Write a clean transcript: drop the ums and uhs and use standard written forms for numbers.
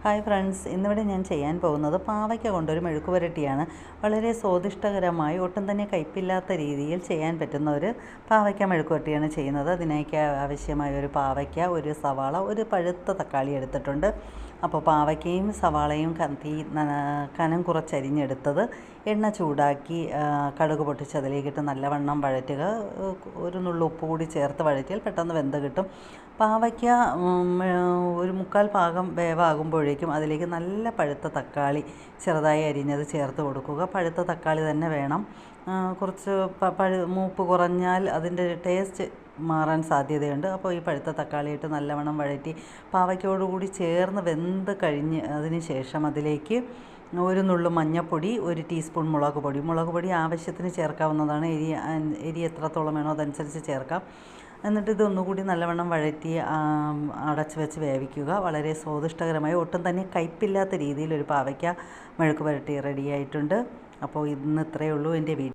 Hi friends, ഇന്നിവിടെ ഞാൻ ചെയ്യാൻ പോകുന്നത് പാവയ്ക്ക കൊണ്ടൊരു മെഴുക്ക് പുരട്ടിയാണ്. വളരെ സ്വാദിഷ്ടകരമായി ഒട്ടും തന്നെ കയ്പില്ലാത്ത രീതിയിൽ ചെയ്യാൻ പറ്റുന്ന ഒരു പാവയ്ക്ക മെഴുക്ക് പുരട്ടിയാണ് ചെയ്യുന്നത്. അതിനേക്ക് ആവശ്യമായ ഒരു പാവയ്ക്ക, ഒരു സവാള, ഒരു പഴുത്ത തക്കാളി എടുത്തിട്ടുണ്ട്. അപ്പോൾ പാവയ്ക്കയും സവാളയും കനം കുറച്ചരിഞ്ഞെടുത്തത് എണ്ണ ചൂടാക്കി കടുക് പൊട്ടിച്ച് അതിലേക്കിട്ട് നല്ലവണ്ണം വഴറ്റുക. ഒരു നുള്ളു ഉപ്പ് കൂടി ചേർത്ത് വഴറ്റിയാൽ പെട്ടെന്ന് വെന്ത് കിട്ടും. പാവയ്ക്ക ഒരു 1/4 ഭാഗം വേവാകുമ്പോഴേക്കും അതിലേക്ക് നല്ല പഴുത്ത തക്കാളി ചെറുതായി അരിഞ്ഞത് ചേർത്ത് കൊടുക്കുക. പഴുത്ത തക്കാളി തന്നെ വേണം. കുറച്ച് മൂപ്പ് കുറഞ്ഞാൽ അതിൻ്റെ ടേസ്റ്റ് മാറാൻ സാധ്യതയുണ്ട്. അപ്പോൾ ഈ പഴുത്ത തക്കാളി ഇട്ട് നല്ലവണ്ണം വഴറ്റി പാവയ്ക്കയോടുകൂടി ചേർന്ന് വെന്ത് കഴിഞ്ഞ് അതിന് ശേഷം അതിലേക്ക് ഒരു നുള്ളു മഞ്ഞൾപ്പൊടി, 1 ടീസ്പൂൺ മുളക് പൊടി ആവശ്യത്തിന് ചേർക്കാവുന്നതാണ്. എരി എത്രത്തോളം വേണോ അതനുസരിച്ച് ചേർക്കാം. എന്നിട്ട് ഇതൊന്നുകൂടി നല്ലവണ്ണം വഴറ്റി അടച്ച് വെച്ച് വേവിക്കുക. വളരെ സ്വാദിഷ്ടകരമായി ഒട്ടും തന്നെ കയ്പില്ലാത്ത രീതിയിൽ ഒരു പാവയ്ക്ക മെഴുക്ക് പുരട്ടി റെഡിയായിട്ടുണ്ട്. അപ്പോൾ ഇന്ന് ഇത്രയേ ഉള്ളൂ എൻ്റെ വീഡിയോ.